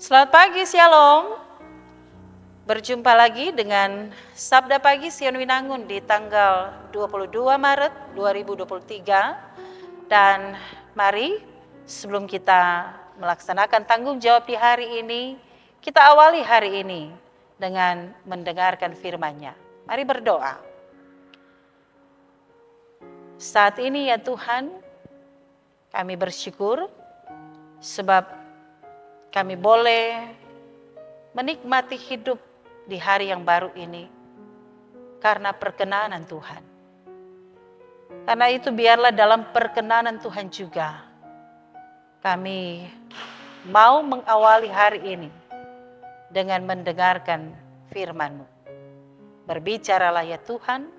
Selamat pagi, Shalom. Berjumpa lagi dengan Sabda Pagi Sion Winangun di tanggal 22 Maret 2023. Dan mari sebelum kita melaksanakan tanggung jawab di hari ini, kita awali hari ini dengan mendengarkan firman-Nya. Mari berdoa. Saat ini ya Tuhan, kami bersyukur sebab kami boleh menikmati hidup di hari yang baru ini karena perkenanan Tuhan. Karena itu biarlah dalam perkenanan Tuhan juga kami mau mengawali hari ini dengan mendengarkan firman-Mu. Berbicaralah ya Tuhan,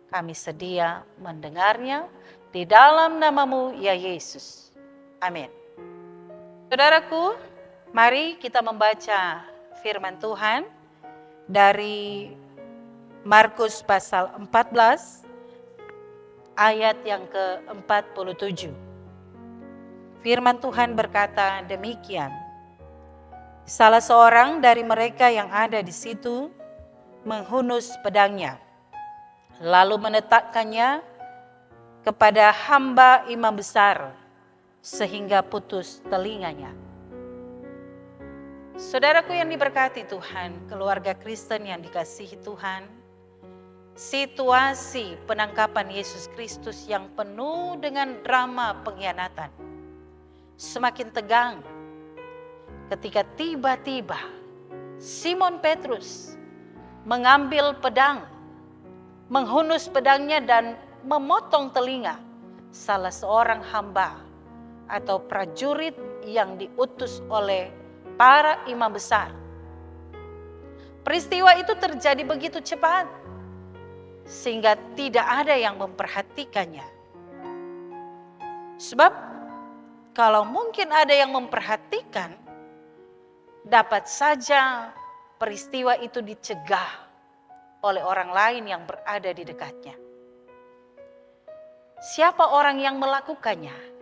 kami sedia mendengarnya di dalam nama-Mu ya Yesus. Amin. Saudaraku, mari kita membaca firman Tuhan dari Markus pasal 14 ayat yang ke-47. Firman Tuhan berkata demikian. Salah seorang dari mereka yang ada di situ menghunus pedangnya, lalu meletakkannya kepada hamba imam besar sehingga putus telinganya. Saudaraku yang diberkati Tuhan, keluarga Kristen yang dikasihi Tuhan, situasi penangkapan Yesus Kristus yang penuh dengan drama pengkhianatan semakin tegang ketika tiba-tiba Simon Petrus mengambil pedang, menghunus pedangnya dan memotong telinga salah seorang hamba atau prajurit yang diutus oleh para imam besar. Peristiwa itu terjadi begitu cepat sehingga tidak ada yang memperhatikannya. Sebab kalau mungkin ada yang memperhatikan, dapat saja peristiwa itu dicegah oleh orang lain yang berada di dekatnya. Siapa orang yang melakukannya?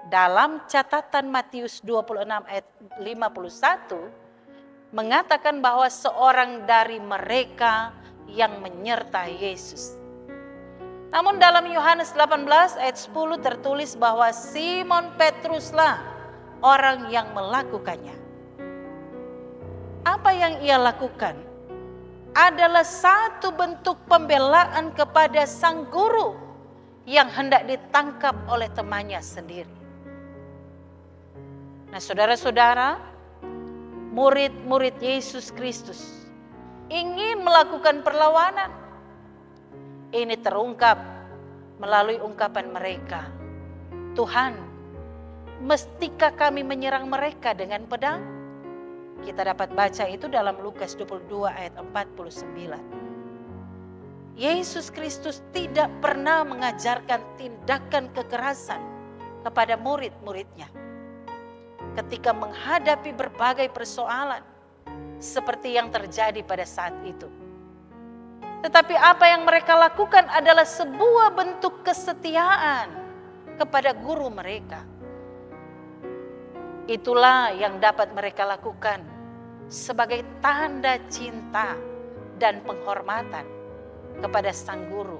Dalam catatan Matius 26 ayat 51 mengatakan bahwa seorang dari mereka yang menyertai Yesus. Namun dalam Yohanes 18 ayat 10 tertulis bahwa Simon Petruslah orang yang melakukannya. Apa yang ia lakukan adalah satu bentuk pembelaan kepada sang guru yang hendak ditangkap oleh temannya sendiri. Nah, saudara-saudara, murid-murid Yesus Kristus ingin melakukan perlawanan. Ini terungkap melalui ungkapan mereka. Tuhan, mestikah kami menyerang mereka dengan pedang? Kita dapat baca itu dalam Lukas 22 ayat 49. Yesus Kristus tidak pernah mengajarkan tindakan kekerasan kepada murid-muridnya ketika menghadapi berbagai persoalan seperti yang terjadi pada saat itu. Tetapi apa yang mereka lakukan adalah sebuah bentuk kesetiaan kepada guru mereka. Itulah yang dapat mereka lakukan sebagai tanda cinta dan penghormatan kepada sang guru.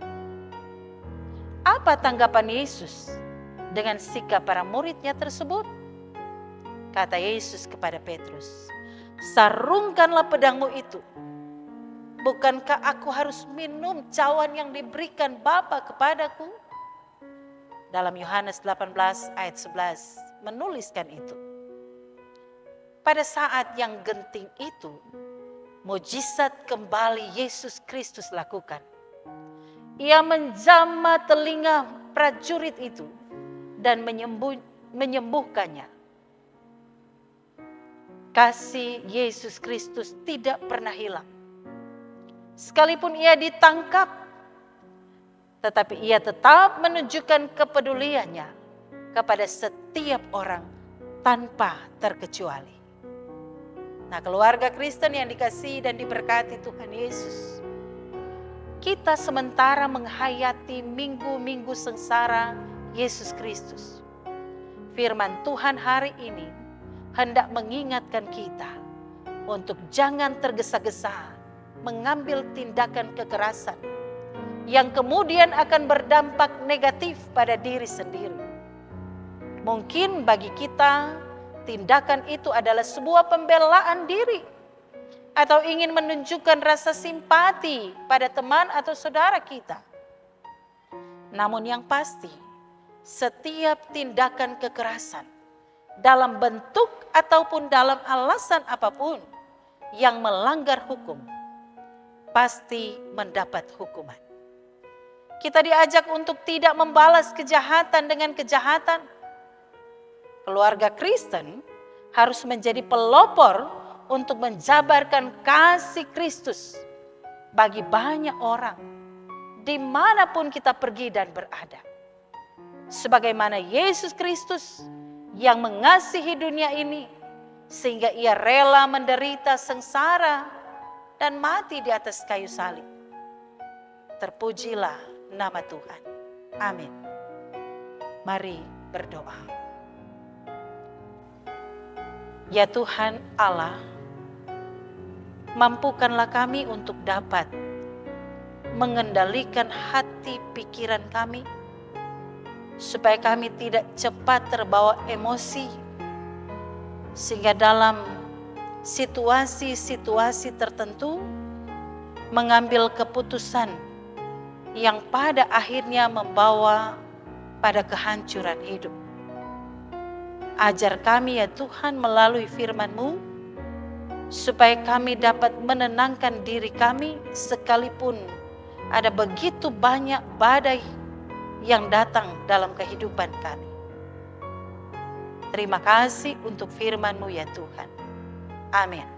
Apa tanggapan Yesus dengan sikap para muridnya tersebut? Kata Yesus kepada Petrus, sarungkanlah pedangmu itu. Bukankah aku harus minum cawan yang diberikan Bapa kepadaku? Dalam Yohanes 18 ayat 11 menuliskan itu. Pada saat yang genting itu, mujizat kembali Yesus Kristus lakukan. Ia menjamah telinga prajurit itu dan menyembuhkannya. Kasih Yesus Kristus tidak pernah hilang. Sekalipun ia ditangkap, tetapi ia tetap menunjukkan kepeduliannya kepada setiap orang tanpa terkecuali. Nah, keluarga Kristen yang dikasihi dan diberkati Tuhan Yesus, kita sementara menghayati minggu-minggu sengsara Yesus Kristus. Firman Tuhan hari ini hendak mengingatkan kita untuk jangan tergesa-gesa mengambil tindakan kekerasan yang kemudian akan berdampak negatif pada diri sendiri. Mungkin bagi kita, tindakan itu adalah sebuah pembelaan diri atau ingin menunjukkan rasa simpati pada teman atau saudara kita. Namun yang pasti, setiap tindakan kekerasan dalam bentuk ataupun dalam alasan apapun yang melanggar hukum pasti mendapat hukuman. Kita diajak untuk tidak membalas kejahatan dengan kejahatan. Keluarga Kristen harus menjadi pelopor untuk menjabarkan kasih Kristus bagi banyak orang dimanapun kita pergi dan berada. Sebagaimana Yesus Kristus yang mengasihi dunia ini sehingga ia rela menderita sengsara dan mati di atas kayu salib. Terpujilah nama Tuhan. Amin. Mari berdoa. Ya Tuhan Allah, mampukanlah kami untuk dapat mengendalikan hati pikiran kami, supaya kami tidak cepat terbawa emosi, sehingga dalam situasi-situasi tertentu mengambil keputusan yang pada akhirnya membawa pada kehancuran hidup. Ajar kami ya Tuhan melalui firman-Mu, supaya kami dapat menenangkan diri kami sekalipun ada begitu banyak badai yang datang dalam kehidupan kami. Terima kasih untuk firman-Mu ya Tuhan. Amin.